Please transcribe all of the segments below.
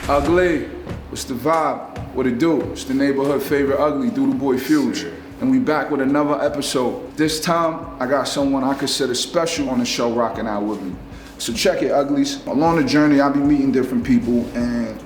Ugly, what's the vibe? What it do? It's the neighborhood favorite Ugly, Doodle Boy Fuge. And we back with another episode. This time, I got someone I consider special on the show rocking out with me. So check it, Uglies. Along the journey, I'll be meeting different people, and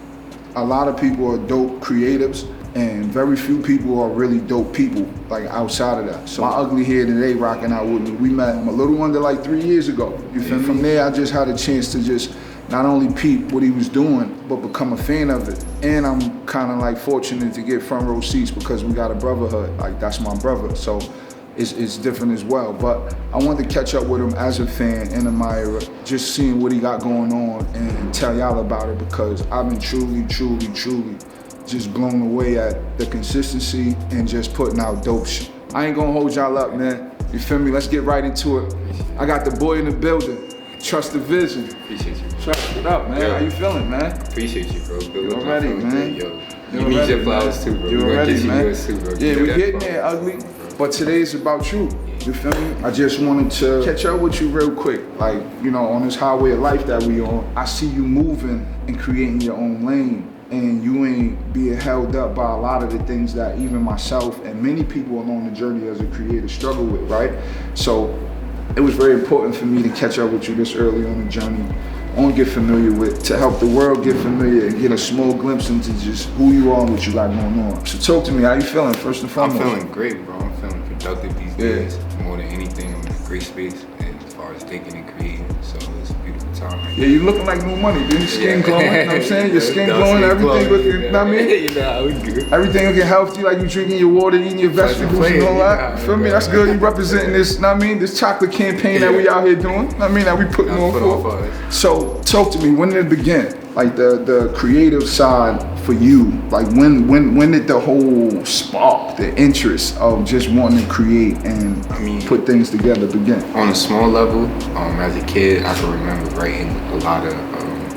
a lot of people are dope creatives, and very few people are really dope people, like outside of that. So my Ugly here today rocking out with me. We met a little under like 3 years ago. You feel me? From there, I just had a chance to just not only peep what he was doing, but become a fan of it. And I'm kind of like fortunate to get front row seats because we got a brotherhood. Like, that's my brother, so it's different as well. But I wanted to catch up with him as a fan and admirer, just seeing what he got going on and tell y'all about it, because I've been truly just blown away at the consistency and just putting out dope shit. I ain't gonna hold y'all up, man. You feel me? Let's get right into it. I got the boy in the building. Truss the Vision. Appreciate you. Truss it up, man. Yo. How you feeling, man? Appreciate you, bro. You already, man. Yo, you need your flowers too, bro. You already, man. Yours too, bro. Yeah, we getting there, Ugly. But today's about you. You feel me? I just wanted to catch up with you real quick. Like, you know, on this highway of life that we on, I see you moving and creating your own lane. And you ain't being held up by a lot of the things that even myself and many people along the journey as a creator struggle with, right? So it was very important for me to catch up with you this early on the journey. I want to get familiar with, to help the world get familiar and get a small glimpse into just who you are and what you got going on. So talk to me, how you feeling first and foremost? I'm feeling great, bro. I'm feeling productive these days. More than anything, I'm in a great space and as far as thinking and creating. So it's a beautiful time right now. Yeah, you looking like new money, dude. Your skin glowing, you know what I'm saying? Your skin glowing, everything looking, you know what I mean? You know, I was good. Everything looking healthy, like you drinking your water, eating your vegetables and all that. Feel me? That's good. You representing this, you know what I mean? This chocolate campaign that we out here doing, you know what I mean? That we putting on for. So talk to me, when did it begin? Like the creative side for you, like when did the whole spark, the interest of just wanting to create and put things together begin? On a small level, as a kid, I can remember writing a lot of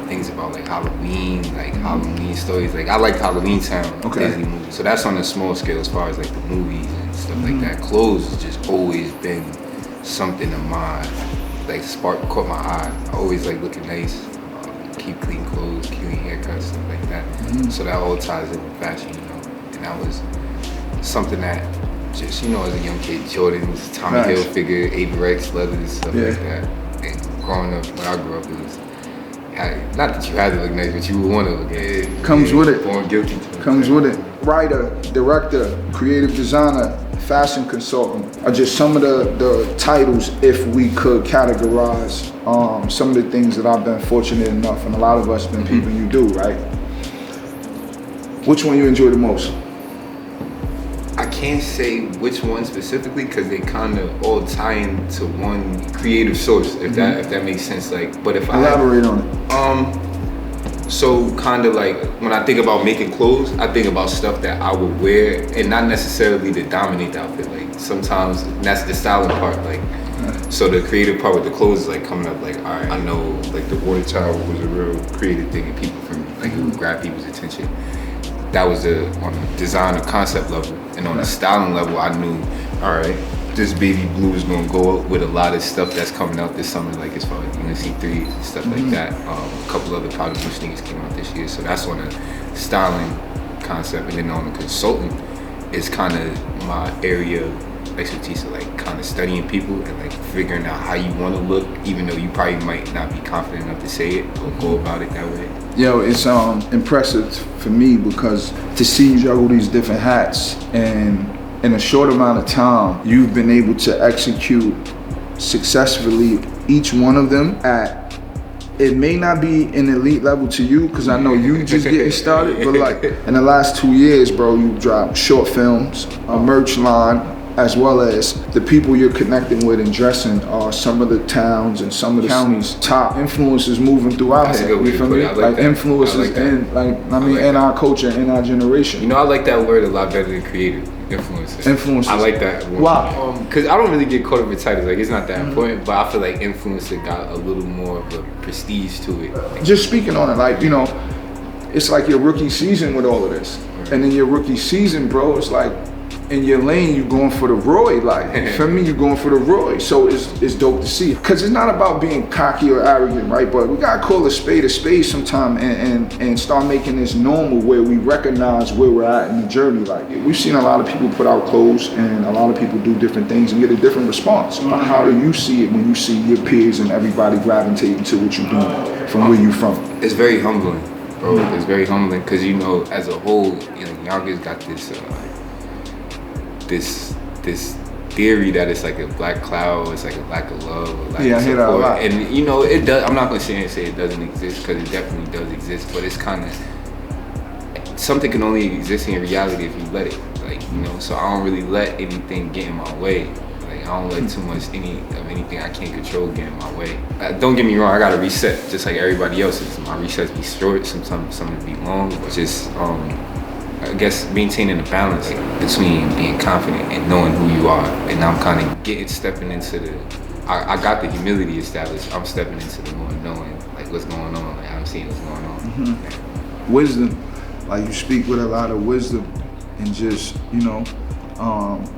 things about like Halloween, Halloween stories. Like I like Halloween Town, Disney movies. So that's on a small scale as far as like the movies and stuff like that. Clothes has just always been something of mine. Like spark caught my eye. I always like looking nice. Keep clean clothes, clean haircuts, stuff like that. So that all ties in with fashion, you know. And that was something that just, you know, as a young kid, Jordans, Tommy Hilfiger, Averex, leathers, stuff like that. And growing up, when I grew up, it was, not that you had to look nice, but you would want to look good. Comes with it. Born guilty to it. Comes with it. Writer, director, creative designer, fashion consultant are just some of the titles, if we could categorize some of the things that I've been fortunate enough, and a lot of us been peeping you do, right? Which one you enjoy the most? I can't say which one specifically because they kind of all tie into one creative source, if that makes sense. Like, but if elaborate on it. So kind of like when I think about making clothes, I think about stuff that I would wear, and not necessarily to dominate the outfit. Like sometimes that's the styling part. Like, so the creative part with the clothes is like coming up. Like, all right, I know like the water tower was a real creative thing, and people from like it would grab people's attention. That was on the design or concept level, and on the styling level, I knew, all right, this baby blue is gonna go up with a lot of stuff that's coming out this summer, like as far as UNC3, stuff like that. A couple other powder blue sneakers came out this year, so that's on a styling concept. And then on the consultant, it's kind of my area of expertise, of like kind of studying people and like figuring out how you want to look, even though you probably might not be confident enough to say it or go about it that way. Yo, it's impressive for me because to see you juggle these different hats, and in a short amount of time, you've been able to execute successfully each one of them at, it may not be an elite level to you, because I know you just getting started, but like in the last 2 years, bro, you dropped short films, a merch line, as well as the people you're connecting with and dressing are some of the towns and some of the counties' top influences moving throughout here. You feel me? Like influences in, in our culture, in our generation. You know, I like that word a lot better than creative. Influences. I like that word. Wow. Because I don't really get caught up with titles. Like, it's not that important, but I feel like influencer got a little more of a prestige to it. Just speaking on it, like, you know, it's like your rookie season with all of this. And then your rookie season, bro, it's like in your lane, you going for the Roy, like, you feel me? You going for the Roy. So it's dope to see. Cause it's not about being cocky or arrogant, right? But we gotta call a spade sometime and start making this normal where we recognize where we're at in the journey. Like, we've seen a lot of people put out clothes and a lot of people do different things and get a different response. But how do you see it when you see your peers and everybody gravitating to what you're doing from where you from? It's very humbling, bro. It's very humbling because, you know, as a whole, you know, Yonkers got this theory that it's like a black cloud, it's like a lack of love, or lack of I hear that a lot. And, you know, it does. I'm not gonna sit here and say it doesn't exist because it definitely does exist, but it's kind of, something can only exist in reality if you let it. Like, you know, so I don't really let anything get in my way. Like, I don't let too much anything I can't control get in my way. Don't get me wrong, I gotta reset just like everybody else's. My resets be short, sometimes some be long, but just I guess maintaining a balance between being confident and knowing who you are. And I'm kind of stepping into I got the humility established. I'm stepping into the more knowing, like, what's going on. Like, I'm seeing what's going on. Mm-hmm. Wisdom, like, you speak with a lot of wisdom, and just, you know,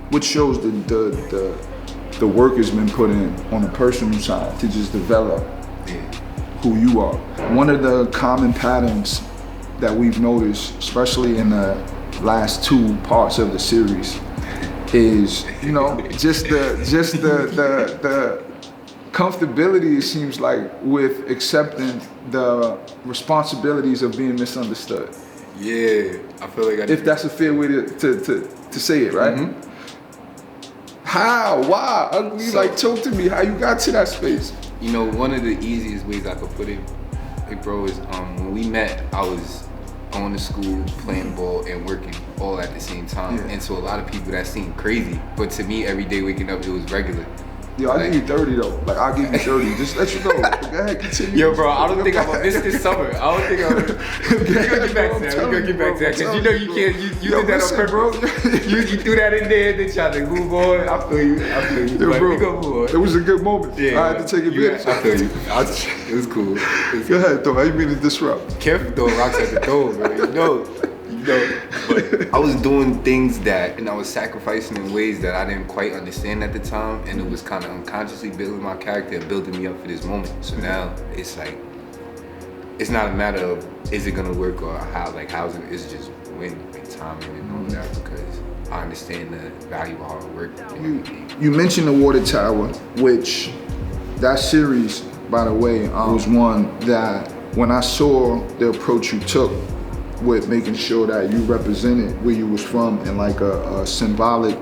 what shows the work has been put in on the personal side to just develop who you are. One of the common patterns that we've noticed, especially in the last 2 parts of the series, is, you know, just the comfortability, it seems like, with accepting the responsibilities of being misunderstood. Yeah, I feel like if that's a fair way to say it, right? Mm-hmm. How? Why? Ugly, like, talk to me how you got to that space. You know, one of the easiest ways I could put it, hey bro, is when we met, I was going to school, playing ball, and working all at the same time. Yeah. And to a lot of people that seemed crazy, but to me, every day waking up, it was regular. Yo, I'll give you 30 though. Like, I'll give you 30. Just let you know. Go ahead, continue. Yo, bro, I don't think I'm gonna miss this summer. I don't think I'm gonna. We're gonna get back to that. We're gonna get back to that. Because you know you can't. You did that on purpose, bro. You threw that in there and then tried to move on. I feel you. Yo, but bro, we gonna move on. It was a good moment. Yeah, I had to take advantage. I feel you. It was cool. Go ahead, though. I didn't mean to disrupt. Careful throwing rocks at the door, bro. You know. But I was doing things and I was sacrificing in ways that I didn't quite understand at the time, and it was kind of unconsciously building my character and building me up for this moment. So now it's like, it's not a matter of is it gonna work or how's it. It's just when timing and all that, because I understand the value of hard work. You mentioned the Water Tower, which that series, by the way, was one that when I saw the approach you took with making sure that you represented where you was from, and like a symbolic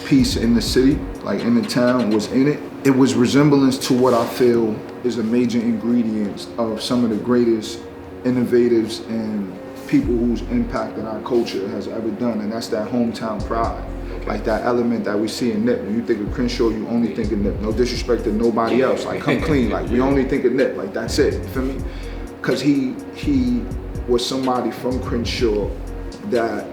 piece in the city, like in the town, was in it. It was resemblance to what I feel is a major ingredient of some of the greatest innovators and people whose impact in our culture has ever done, and that's that hometown pride. Like that element that we see in Nip. When you think of Crenshaw, you only think of Nip. No disrespect to nobody else. Like, come clean. Like, we only think of Nip. Like, that's it. You feel me? Because he was somebody from Crenshaw that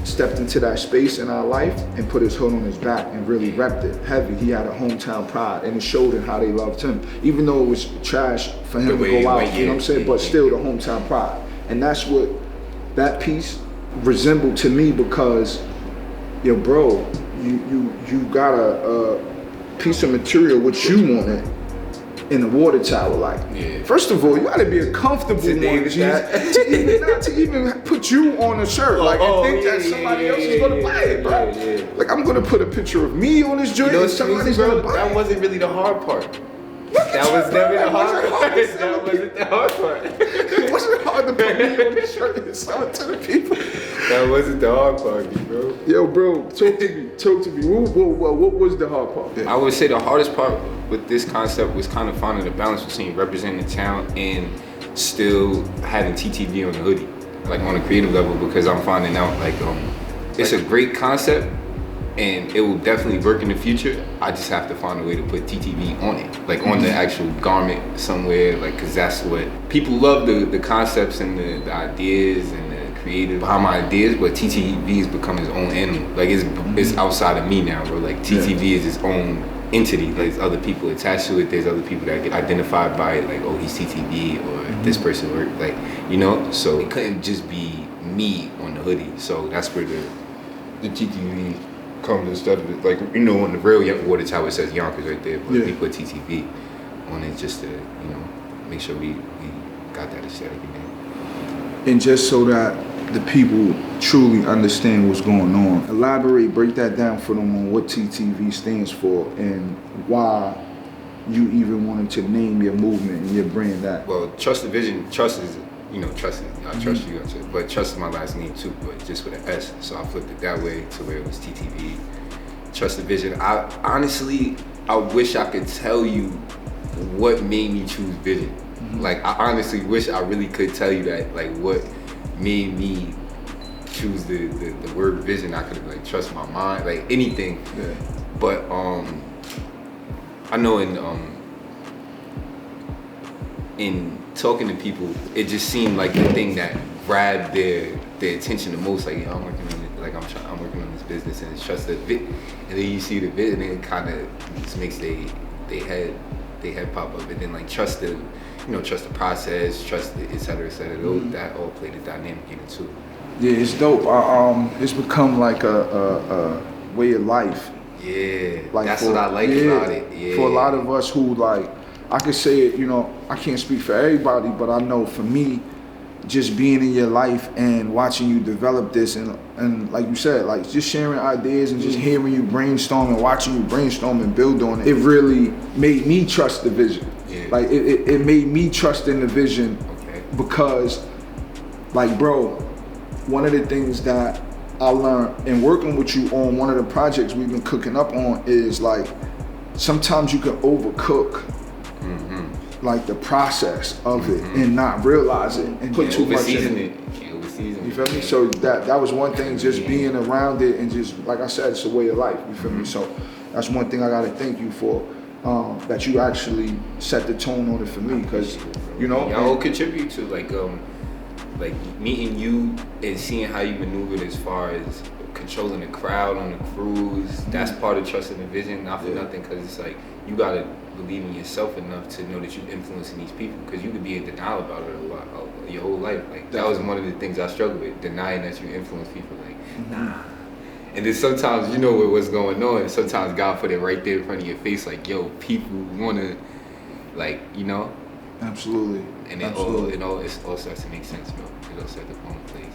stepped into that space in our life and put his hood on his back and really repped it heavy. He had a hometown pride, and it showed in how they loved him, even though it was trash for him to go out, you know what I'm saying, but still the hometown pride. And that's what that piece resembled to me, because, yo, bro, you got a piece of material which you wanted in the Water Tower. Like, first of all, you gotta be a comfortable one to even put you on a shirt, like, and think that somebody else is gonna buy it, bro. Like, I'm gonna put a picture of me on this joint, and somebody's gonna buy it. That wasn't really the hard part. That was never the hard part. That wasn't the hard part. It wasn't hard to put me on this shirt and sell it to the people. That wasn't the hard part, bro. Yo, bro, talk to me. What was the hard part? I would say the hardest part with this concept was kind of finding the balance between representing the town and still having TTV on the hoodie, like on a creative level, because I'm finding out like it's a great concept and it will definitely work in the future. I just have to find a way to put TTV on it, like on the actual garment somewhere, like, because that's what people love, the concepts and the ideas and the creative behind my ideas, but TTV has become its own animal. Like, it's outside of me now, bro. Like, TTV is its own entity. Like, there's other people attached to it. There's other people that get identified by it, like, oh, he's TTV, or this person worked, like, you know. So it couldn't just be me on the hoodie. So that's where the TTV comes instead of it. Like, you know, on the real water tower it says Yonkers right there, but we put TTV on it just to, you know, make sure we got that aesthetic in there. And just so that the people truly understand what's going on, elaborate, break that down for them on what TTV stands for and why you even wanted to name your movement and your brand that. Well, Truss the Vision, Truss is, you know, Truss is, I trust you, but Truss is my last name too, but just with an S, so I flipped it that way to where it was TTV. Truss the Vision. I honestly, I wish I could tell you what made me choose Vision. Like, I honestly wish I really could tell you that, like, what made me choose the word Vision. I could have, like, trust my mind, like anything. Yeah. But I know in talking to people, it just seemed like the thing that grabbed their attention the most. Like, I'm working on it, like I'm working on this business, and it's Trust the Vision. And then you see the vision, and it kind of just makes they head pop up. And then, like, trust the process, trust the et cetera, et cetera. That all played a dynamic in it too. Yeah, it's dope. It's become like a way of life. Yeah, like that's what I like about it. Yeah. For a lot of us who, like, I could say it, you know, I can't speak for everybody, but I know for me, just being in your life and watching you develop this and like you said, like, just sharing ideas and just hearing you brainstorm and watching you brainstorm and build on it, it really made me trust the vision. Yeah. Like, it made me trust in the vision. Okay. Because, like, bro, one of the things that I learned in working with you on one of the projects we've been cooking up on is, like, sometimes you can overcook like the process of it and not realize it and put too much in it. You feel me? So that was one thing, just being around it and just, like I said, it's a way of life. You feel me? So that's one thing I gotta thank you for, that you actually set the tone on it for me, because, you know, y'all contribute to like meeting you and seeing how you maneuvered as far as controlling the crowd on the cruise. That's part of trusting the vision, not for nothing, because it's like you gotta believe in yourself enough to know that you're influencing these people, because you could be in denial about it a lot your whole life. Like, that was one of the things I struggled with, denying that you influence people. Like, nah. And then sometimes you know what's going on, and sometimes God put it right there in front of your face, like, yo, people wanna, like, you know. Absolutely. And it all starts to make sense, bro. It all starts to fall in place.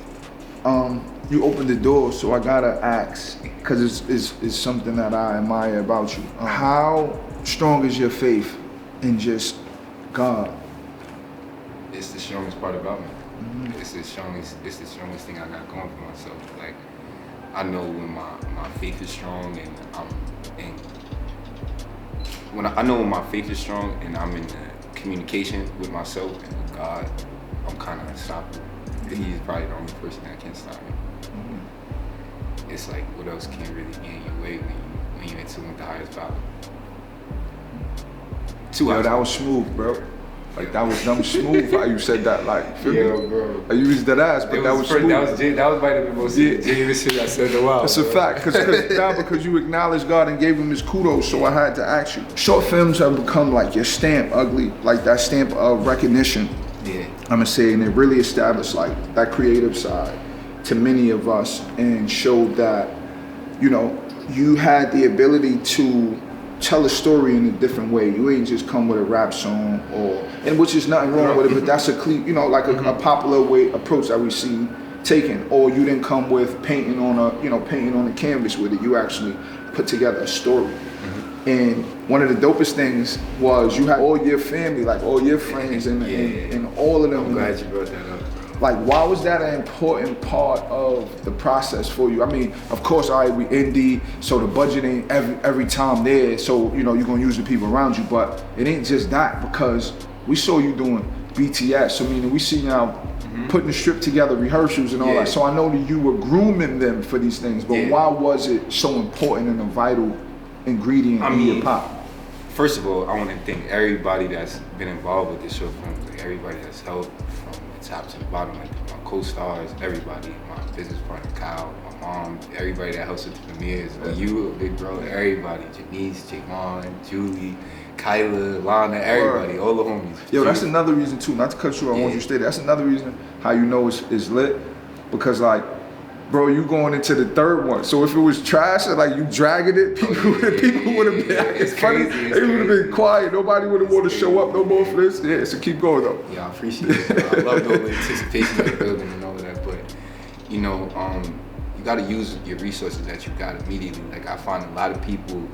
You opened the door, so I gotta ask, because it's something that I admire about you. How strong is your faith in just God? It's the strongest part about me. It's the strongest thing I got going for myself. Like, I know when my faith is strong I know when my faith is strong and I'm in the communication with myself and with God, I'm kind of unstoppable. He's probably the only person that can stop me. It's like, what else can really get in your way when you're in tune with the highest power? Yo, that was smooth, bro. Like, that was dumb smooth how you said that. Like, feel me? Bro. I used that ass, but that was smooth. That was might have been most genuine shit I said in a while. That's a fact, because you acknowledged God and gave him his kudos, so I had to ask you. Short films have become like your stamp, Ugly, like that stamp of recognition. Yeah. I'm gonna say, and it really established like that creative side to many of us and showed that, you know, you had the ability to tell a story in a different way. You ain't just come with a rap song, and which is nothing wrong with it, but that's a a popular way approach that we see taken. Or you didn't come with painting on a canvas with it. You actually put together a story. And one of the dopest things was you had all your family, like all your friends and all of them. I'm glad you brought that up, bro. Like, why was that an important part of the process for you? I mean, of course, we indie, so the budget ain't every time there, so, you know, you're gonna use the people around you, but it ain't just that, because we saw you doing BTS, so meaning we see you now putting the strip together, rehearsals and all that, so I know that you were grooming them for these things, but why was it so important and a vital ingredient in hip hop? First of all, I want to thank everybody that's been involved with this short film, like everybody that's helped from the top to the bottom, like my co-stars, everybody, my business partner Kyle, my mom, everybody that helps with the premieres, you, big bro, everybody, Janice, Javon, Julie, Kyla, Lana, everybody, all the homies. Yo, that's another reason too, not to cut you off, I want you to stay there, that's another reason how you know it's lit, because like, bro, you going into the third one. So if it was trash and like you dragging it, people would have been acting funny. They would have been quiet. Nobody would have wanted to show up no more for this. Yeah, so keep going though. Yeah, I appreciate it. I love all the anticipation of the building and all of that, but you know, you got to use your resources that you got immediately. Like I find a lot of people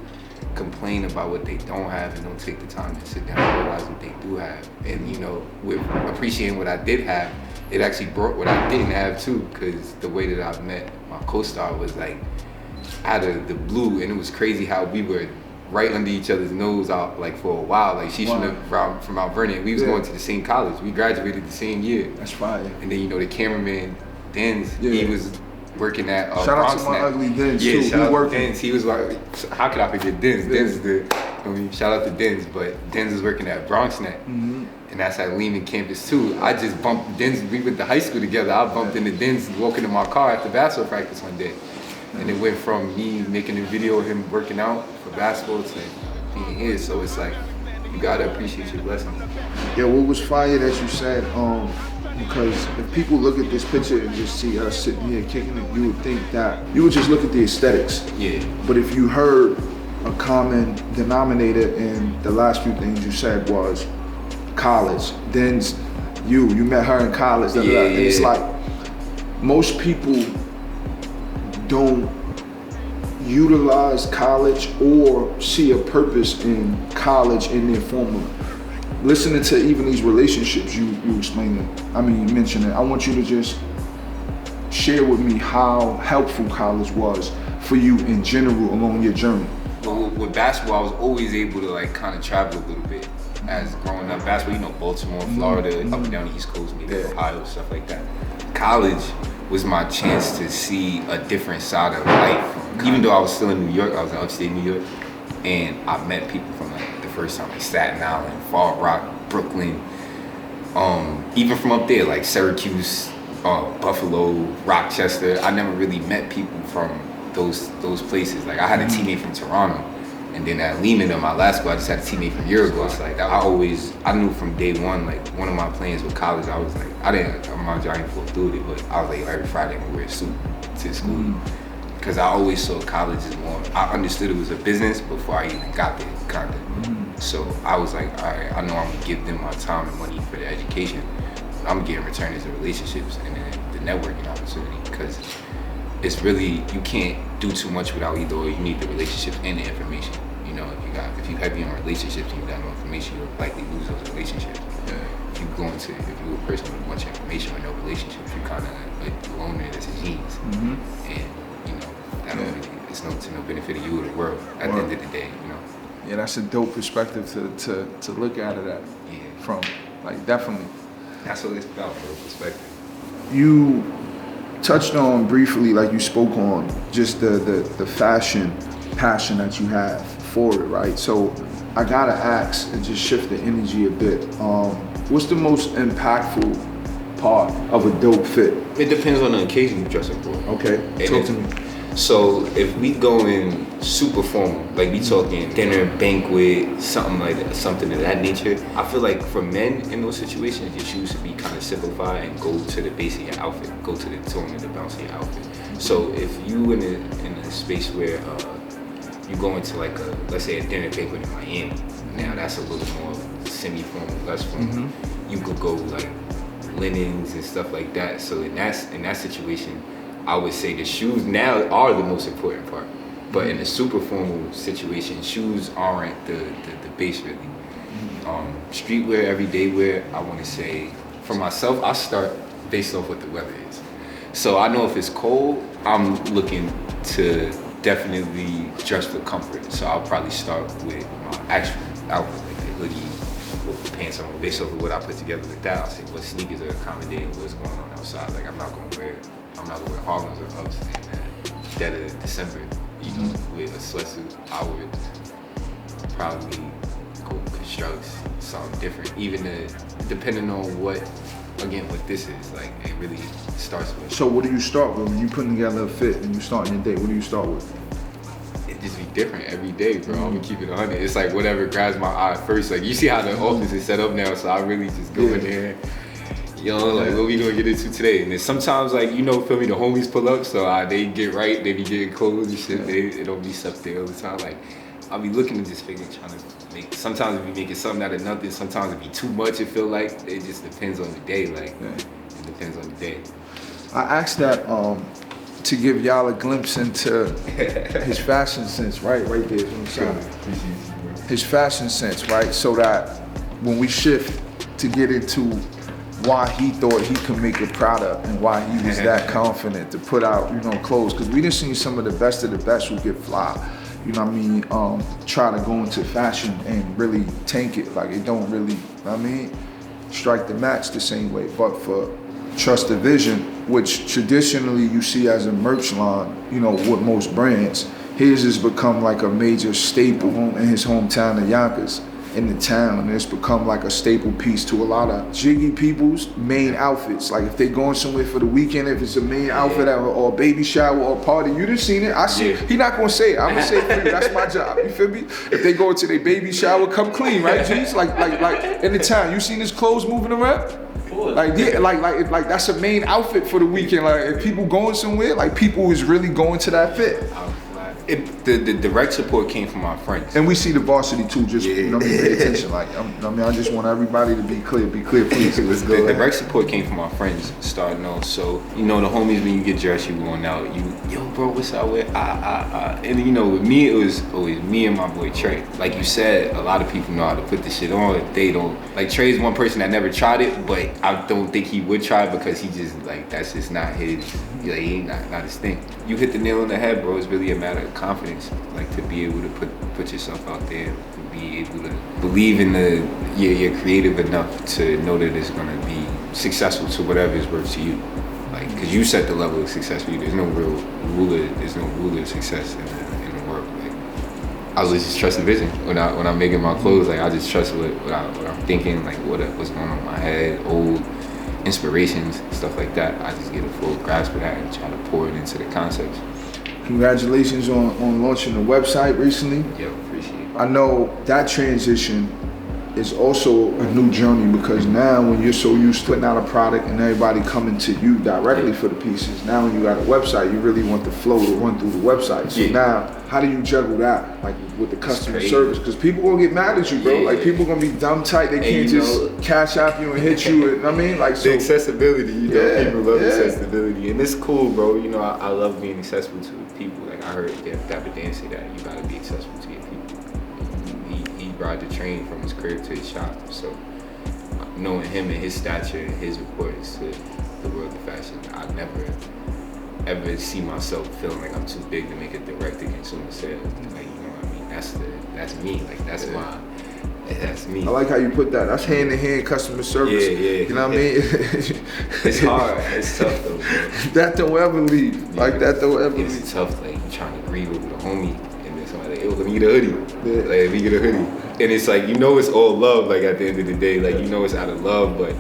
complain about what they don't have and don't take the time to sit down and realize what they do have. And you know, with appreciating what I did have, it actually brought what I didn't have too, because the way that I met my co-star was like out of the blue, and it was crazy how we were right under each other's nose out like for a while. Like she's from Mount Vernon. We was going to the same college. We graduated the same year. That's fire. And then you know the cameraman Denz, he was working at shout out to my ugly Denz too. Shout out to Denz. He was like, how could I forget Denz? Denz is the, I mean, shout out to Denz, but Denz is working at BronxNet. Mm-hmm. And that's at Lehman campus too. I just bumped Denz, we went to high school together. I bumped into Denz walking in my car after basketball practice one day. And it went from me making a video of him working out for basketball to being here. So it's like, you gotta appreciate your blessings. Yeah, what was fire that you said, because if people look at this picture and just see us sitting here kicking it, you would think that, you would just look at the aesthetics. Yeah. But if you heard a common denominator in the last few things you said was college, then you met her in college, and it's like, most people don't utilize college or see a purpose in college in their form of listening to even these relationships you explained it. I mean, you mentioned it. I want you to just share with me how helpful college was for you in general along your journey. Well, with basketball, I was always able to like kind of travel a little bit as growing up. Basketball, you know, Baltimore, Florida, up and down the East Coast, maybe Ohio, stuff like that. College was my chance to see a different side of life. Even though I was still in New York, I was in upstate New York, and I met people from like the first time, like Staten Island, Fall Rock, Brooklyn, even from up there, like Syracuse, Buffalo, Rochester. I never really met people from those places. Like I had a teammate from Toronto, and then at Lehman, on my last school, I just had a teammate from Uruguay. So like I knew from day one, like one of my plans with college, I was like, I didn't fulfill it, but I was like every Friday I'm gonna wear a suit to school. Because I always saw college as more, I understood it was a business before I even got there, kind of. So I was like, all right, I know I'm gonna give them my time and money for the education. But I'm getting returned as the relationships and then the networking opportunity. Because it's really, you can't do too much without either, or you need the relationships and the information. You know, if you heavy on relationships and you got no information, you'll likely lose those relationships. If you're a person with a bunch of information with no relationships, you kind of like loner that's a genius. And you know, it's to no benefit of you or the world at the end of the day, you know. Yeah, that's a dope perspective to look at it at. From, like, definitely. That's what it's about, bro, perspective. You touched on briefly, like you spoke on, just the fashion passion that you have for it, right? So I gotta ask and just shift the energy a bit. What's the most impactful part of a dope fit? It depends on the occasion you're dressing for. Okay, talk to me. So if we go in super formal, like we talking dinner, banquet, something of that nature, I feel like for men in those situations, your shoes should be kind of simplified and go to the base of your outfit, go to the tone and the bounce of your outfit. So if you in a space where you go into like let's say a dinner banquet in Miami, now that's a little more semi-formal, less formal. You could go like linens and stuff like that. So in that situation, I would say the shoes now are the most important part. But in a super formal situation, shoes aren't the base really. Streetwear, everyday wear, I want to say, for myself, I start based off what the weather is. So I know if it's cold, I'm looking to definitely dress for comfort. So I'll probably start with my actual outfit, like the hoodie with the pants on. Based off of what I put together with that, I'll say what sneakers are accommodating what's going on outside. Like I'm not gonna wear Harlems or Ups in dead of December, you know, with a sweatsuit. I would probably go construct something different, even depending on what this is. Like it really starts with. So what do you start with when you putting together a fit and you starting your day? What do you start with? It just be different every day, bro. I'm gonna keep it 100. It's like whatever grabs my eye first. Like you see how the office is set up now, so I really just go in there. You know, like what we gonna get into today? And then sometimes, like, you know, feel me, the homies pull up, so they get right, they be getting clothes and shit. It don't be stuff there all the time. Like, I'll be looking at this figure trying to make. Sometimes it be making something out of nothing. Sometimes it be too much. It feel like it just depends on the day. Like, it depends on the day. I asked that to give y'all a glimpse into his fashion sense, right there. Is what I'm saying. His fashion sense, right? So that when we shift to get into why he thought he could make a product and why he was that confident to put out, you know, clothes. Because we done seen some of the best who get fly, you know what I mean, try to go into fashion and really tank it. Like it don't really, I mean, strike the match the same way. But for Truss the Vision, which traditionally you see as a merch line, you know, with most brands, his has become like a major staple in his hometown of Yonkers. In the town, and it's become like a staple piece to a lot of jiggy people's main outfits. Like if they going somewhere for the weekend, if it's a main outfit or a baby shower or a party, you done seen it. I see. He not gonna say it. I'm gonna say it for you. That's my job. You feel me? If they go to their baby shower, come clean, right, G's? Like in the town, you seen his clothes moving around? Like yeah, like that's a main outfit for the weekend. Like if people going somewhere, like people is really going to that fit. The direct support came from our friends. And we see the varsity too, just you know, pay attention. Like I just want everybody to be clear, please. Let's go. The direct support came from our friends starting off. So, you know, the homies, when you get dressed, you going out, yo bro, what's up with and you know, with me it was always me and my boy Trey. Like you said, a lot of people know how to put this shit on. If they don't, like Trey's one person that never tried it, but I don't think he would try it because he just like that's just not his, like he ain't not his thing. You hit the nail on the head, bro. It's really a matter of confidence, like to be able to put yourself out there, to be able to believe in you're creative enough to know that it's gonna be successful to whatever is worth to you. Like, cause you set the level of success for you. There's no real ruler. There's no ruler of success in the world. Like, I was just trust the vision when I'm making my clothes. Like I just trust what I'm thinking, like what's going on in my head, old inspirations, stuff like that. I just get a full grasp of that and try to pour it into the concepts. Congratulations on launching the website recently. Yeah, appreciate it. I know that transition is also a new journey because now when you're so used to putting out a product and everybody coming to you directly for the pieces, now when you got a website, you really want the flow to run through the website. So now, how do you juggle that, like with the customer service? Because people gonna get mad at you, bro. Like people gonna be dumb tight. They can't just cash app you and hit you. And, I mean, like so. The accessibility, you know, people love accessibility, and it's cool, bro. You know, I love being accessible to people. Like I heard Dapper Dan say that you gotta be accessible to your people. He ride the train from his crib to his shop, so knowing him and his stature and his importance to the world of fashion, I never ever see myself feeling like I'm too big to make a direct-to-consumer sale. Like, you know what I mean? That's me. Like that's me. I like how you put that. That's hand-to-hand customer service. Yeah. You know what I mean? It's hard. It's tough though, bro. That don't ever leave. Like that don't ever leave. It's tough. Like you trying to grieve over the homie, and then somebody like, yo, let me get a hoodie. Like let me get a hoodie. And it's like, you know, it's all love. Like at the end of the day, like you know it's out of love, but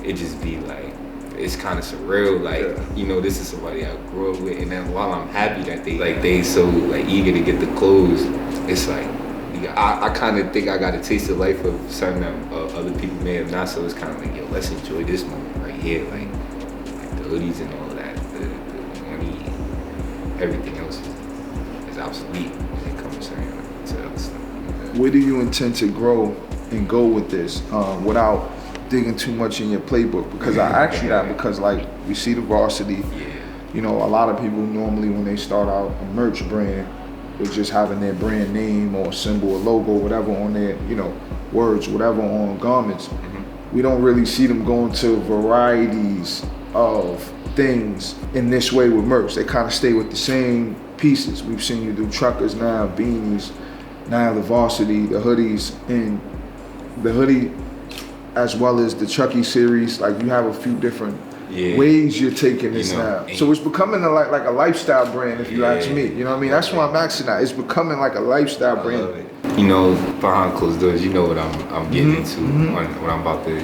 it just be like, it's kind of surreal. Like you know, this is somebody I grew up with, and then while I'm happy that they so like eager to get the clothes, it's like I kind of think I got a taste of life of something that other people may have not. So it's kind of like, yo, let's enjoy this moment right here. Like the hoodies and all of that, the money, everything else is obsolete when it comes to other stuff. Where do you intend to grow and go with this without digging too much in your playbook? Because I ask you that because like we see the varsity, you know, a lot of people normally when they start out a merch brand, they're just having their brand name or symbol or logo, whatever on their, you know, words, whatever on garments. We don't really see them going to varieties of things in this way with merch. They kind of stay with the same pieces. We've seen you do truckers now, beanies, now the varsity, the hoodies, and the hoodie as well as the Chucky series. Like you have a few different ways you're taking this now. So it's becoming like a lifestyle brand, if you ask me. You know what I mean? That's why I'm asking that. It's becoming like a lifestyle brand. You know, behind closed doors, you know what I'm getting into when I'm about to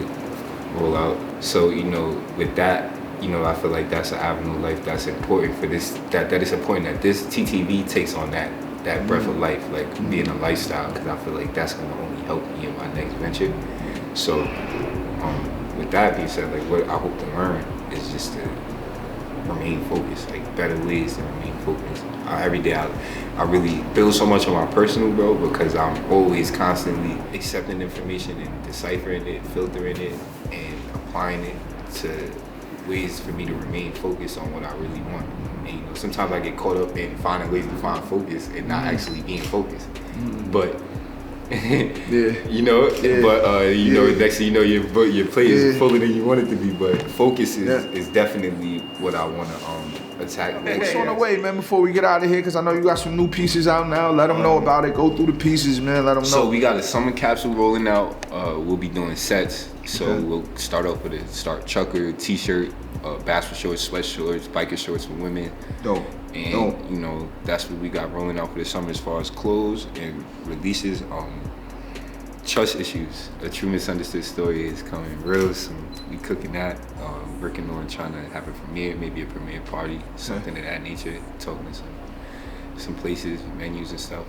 roll out. So, you know, with that, you know, I feel like that's an avenue of life that's important for this, that it's important that this TTV takes on that breath of life, like being a lifestyle, because I feel like that's going to only help me in my next venture. So with that being said, like what I hope to learn is just to remain focused, like better ways to remain focused. Every day I really build so much on my personal growth because I'm always constantly accepting information and deciphering it, filtering it, and applying it to ways for me to remain focused on what I really want. And, you know, sometimes I get caught up in finding ways to find focus and not actually being focused. But you know, but you know, next thing you know, your plate is fuller than you want it to be. But focus is definitely what I want to attack. What's on the way, man? Before we get out of here, because I know you got some new pieces out now. Let them know about it. Go through the pieces, man. Let them know. So we got a summer capsule rolling out. We'll be doing sets. So we'll start off with a chucker, t-shirt, basketball shorts, sweatshorts, biker shorts for women. Dope. And you know, that's what we got rolling out for the summer as far as clothes and releases. Trust issues, a true misunderstood story is coming real soon. We cooking that, working on trying to have a premiere, maybe a premiere party, something of that nature. Talking to some places, venues and stuff.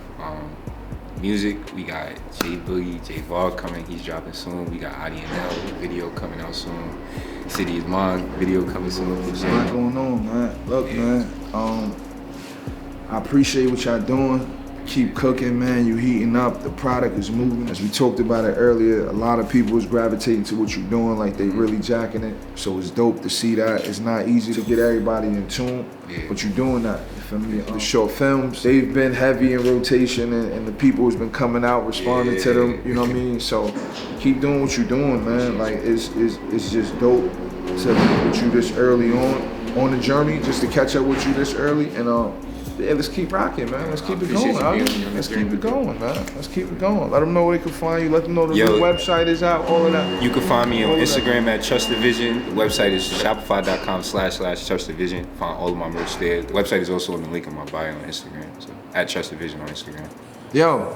Music, we got J Boogie, J Vog coming, he's dropping soon. We got IDNL video coming out soon. City is Mine video coming soon. There's a lot going on, man. Look, man, I appreciate what y'all doing. Keep cooking, man. You heating up. The product is moving. As we talked about it earlier, a lot of people is gravitating to what you're doing, like they really jacking it. So it's dope to see that. It's not easy to get everybody in tune, but you're doing that. You feel me? The short films, they've been heavy in rotation, and the people who's been coming out responding to them. You know what I mean? So keep doing what you're doing, man. Like it's just dope to be with you this early on the journey, just to catch up with you this early, and yeah, let's keep rocking, man. Let's keep it going. Let's keep it going, man. Let's keep it going. Let them know where they can find you. Let them know the new website is out, all of that. You can find me on Instagram at Truss the Vision. The website is shopify.com/Truss the Vision. Find all of my merch there. The website is also in the link in my bio on Instagram. So at Truss the Vision on Instagram. Yo,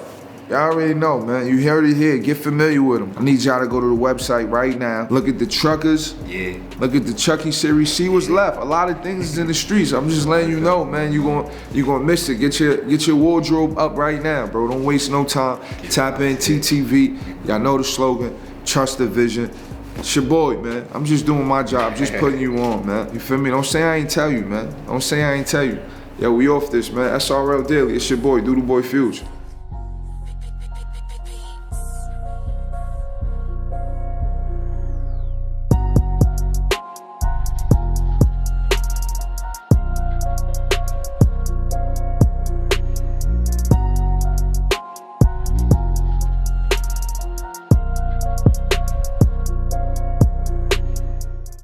y'all already know, man. You heard it here. Get familiar with them. I need y'all to go to the website right now. Look at the truckers. Yeah. Look at the Chucky series. See what's left. A lot of things is in the streets. I'm just letting you know, man. You gonna miss it. Get your wardrobe up right now, bro. Don't waste no time. Tap in TTV. Y'all know the slogan. Trust the vision. It's your boy, man. I'm just doing my job. Just putting you on, man. You feel me? Don't say I ain't tell you, man. Don't say I ain't tell you. Yo, we off this, man. SRL Daily. It's your boy, Doodle Boy Fuge.